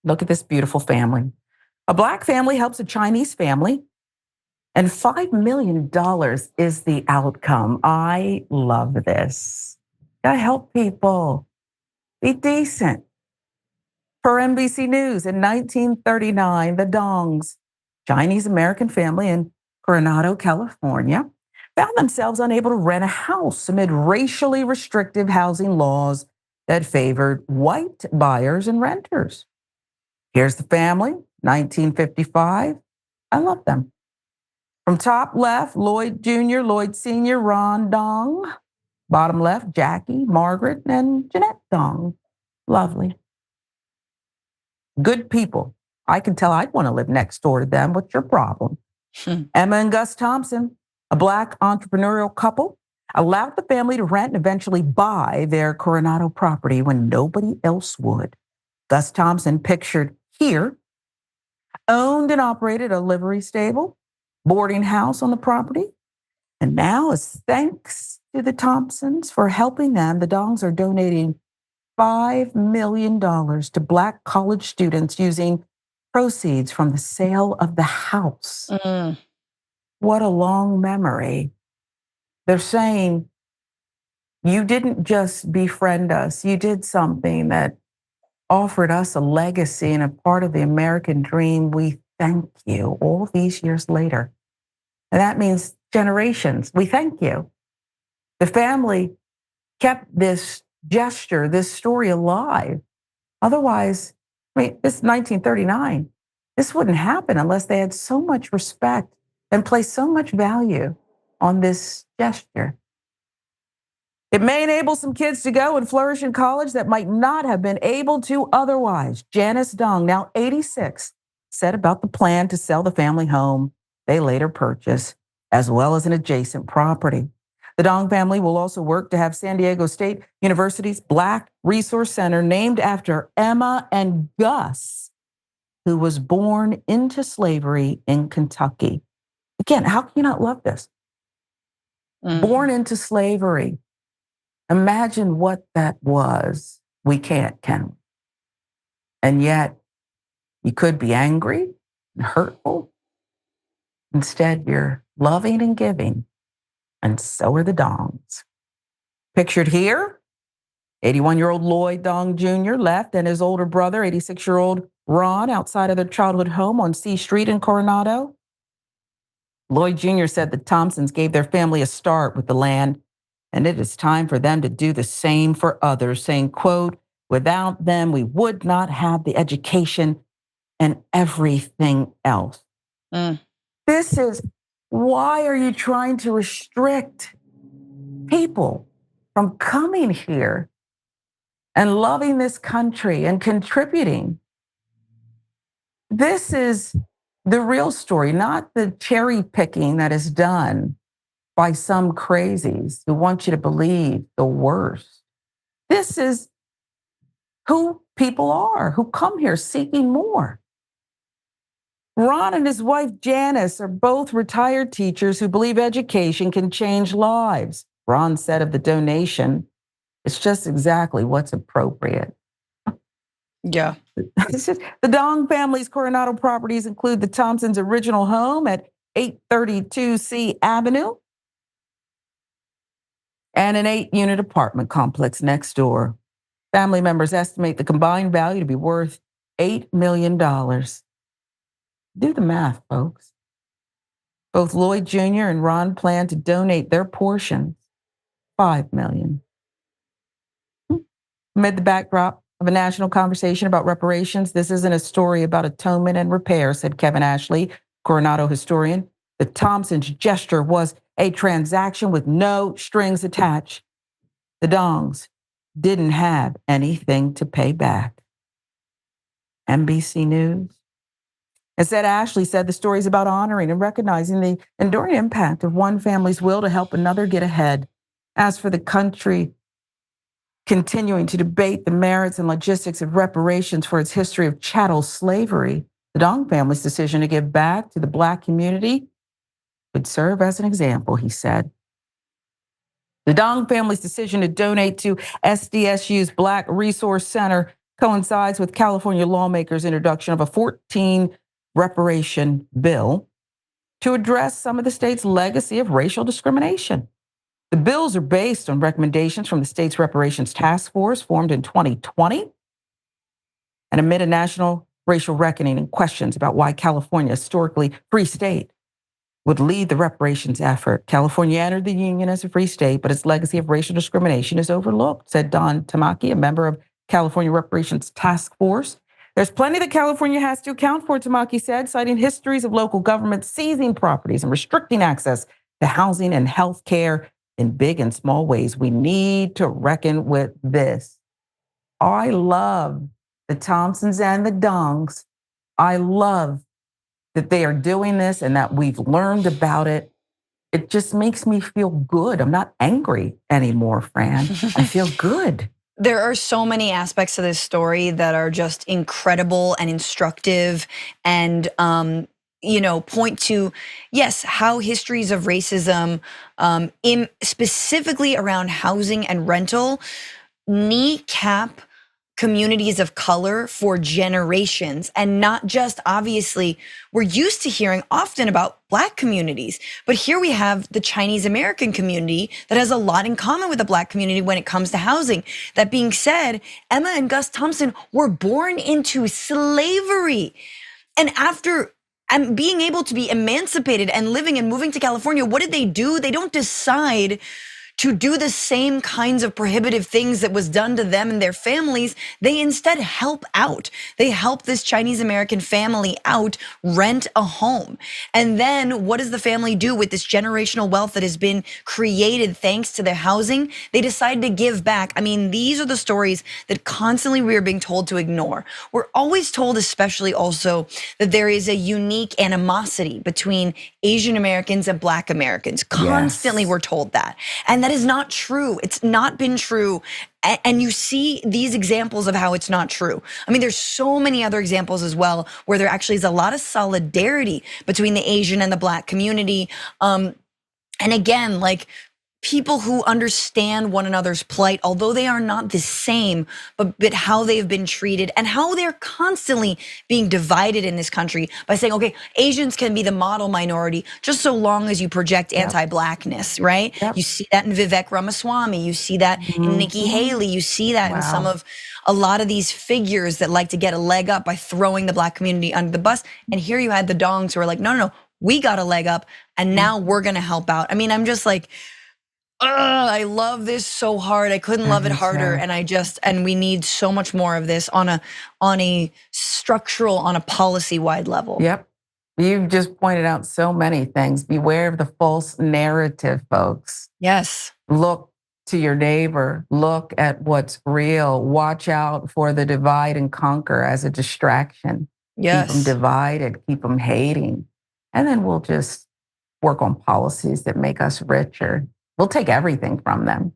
Look at this beautiful family. A Black family helps a Chinese family, and $5 million is the outcome. I love this. Gotta help people. Be decent. Per NBC News, in 1939, the Dongs, Chinese American family in Coronado, California, found themselves unable to rent a house amid racially restrictive housing laws that favored white buyers and renters. Here's the family, 1955. I love them. From top left, Lloyd Jr., Lloyd Sr., Ron Dong. Bottom left, Jackie, Margaret, and Jeanette Dong. Lovely. Good people. I can tell I'd want to live next door to them. What's your problem? Emma and Gus Thompson, a Black entrepreneurial couple, allowed the family to rent and eventually buy their Coronado property when nobody else would. Gus Thompson, pictured here, owned and operated a livery stable, boarding house on the property. And now, as thanks to the Thompsons for helping them, the Dongs are donating $5 million to Black college students using proceeds from the sale of the house. What a long memory. They're saying, you didn't just befriend us, you did something that offered us a legacy and a part of the American dream. We thank you all these years later. And that means generations. We thank you. The family kept this gesture, this story alive. Otherwise, this is 1939. This wouldn't happen unless they had so much respect and placed so much value on this gesture. It may enable some kids to go and flourish in college that might not have been able to otherwise. Janice Dong, now 86, said about the plan to sell the family home they later purchased, as well as an adjacent property. The Dong family will also work to have San Diego State University's Black Resource Center named after Emma and Gus, who was born into slavery in Kentucky. Again, how can you not love this? Born into slavery. Imagine what that was. We can't, can we? And yet, you could be angry and hurtful. Instead, you're loving and giving. And so are the Dongs. Pictured here, 81-year-old Lloyd Dong Jr. left and his older brother, 86-year-old Ron, outside of their childhood home on C Street in Coronado. Lloyd Jr. said the Thompsons gave their family a start with the land, and it is time for them to do the same for others, saying, quote, without them, we would not have the education and everything else. This is, why are you trying to restrict people from coming here and loving this country and contributing? This is the real story, not the cherry picking that is done by some crazies who want you to believe the worst. This is who people are, who come here seeking more. Ron and his wife Janice are both retired teachers who believe education can change lives. Ron said of the donation, it's just exactly what's appropriate. Yeah. The Dong family's Coronado properties include the Thompsons' original home at 832 C Avenue and an 8-unit apartment complex next door. Family members estimate the combined value to be worth $8 million. Do the math, folks. Both Lloyd Jr. and Ron plan to donate their portions, $5 million. Amid the backdrop of a national conversation about reparations, this isn't a story about atonement and repair, said Kevin Ashley, Coronado historian. The Thompsons' gesture was a transaction with no strings attached. The Dongs didn't have anything to pay back. NBC News. Instead, Ashley said the story is about honoring and recognizing the enduring impact of one family's will to help another get ahead. As for the country continuing to debate the merits and logistics of reparations for its history of chattel slavery, the Dong family's decision to give back to the Black community would serve as an example, he said. The Dong family's decision to donate to SDSU's Black Resource Center coincides with California lawmakers' introduction of a 14 reparation bill to address some of the state's legacy of racial discrimination. The bills are based on recommendations from the state's reparations task force formed in 2020 and amid a national racial reckoning and questions about why California, historically free state, would lead the reparations effort. California entered the union as a free state, but its legacy of racial discrimination is overlooked, said Don Tamaki, a member of California Reparations Task Force. There's plenty that California has to account for, Tamaki said, citing histories of local governments seizing properties and restricting access to housing and health care in big and small ways. We need to reckon with this. I love the Thompsons and the Dongs. I love that they are doing this and that we've learned about it. It just makes me feel good. I'm not angry anymore, Fran. I feel good. There are so many aspects of this story that are just incredible and instructive and point to, yes, how histories of racism, specifically around housing and rental, kneecap communities of color for generations, and not just, obviously, we're used to hearing often about Black communities, but here we have the Chinese American community that has a lot in common with the Black community when it comes to housing. That being said, Emma and Gus Thompson were born into slavery, and after being able to be emancipated and living and moving to California, what did they do? They don't decide to do the same kinds of prohibitive things that was done to them and their families. They instead help out. They help this Chinese American family out, rent a home. And then what does the family do with this generational wealth that has been created thanks to their housing? They decide to give back. I mean, these are the stories that constantly we are being told to ignore. We're always told, especially also, that there is a unique animosity between Asian Americans and Black Americans. Constantly we're told that. And that is not true. It's not been true. And you see these examples of how it's not true. I mean, there's so many other examples as well where there actually is a lot of solidarity between the Asian and the Black community. And again, like, people who understand one another's plight, although they are not the same, but how they've been treated and how they're constantly being divided in this country by saying, okay, Asians can be the model minority just so long as you project anti-Blackness, right? You see that in Vivek Ramaswamy, you see that in Nikki Haley, you see that in some of a lot of these figures that like to get a leg up by throwing the Black community under the bus. And here you had the Dongs who are like, no, we got a leg up and now we're gonna help out. I mean, I'm just like, I love this so hard. I couldn't love it harder. And we need so much more of this on a structural, on a policy-wide level. Yep. You've just pointed out so many things. Beware of the false narrative, folks. Yes. Look to your neighbor. Look at what's real. Watch out for the divide and conquer as a distraction. Yes. Keep them divided, keep them hating. And then we'll just work on policies that make us richer. We'll take everything from them.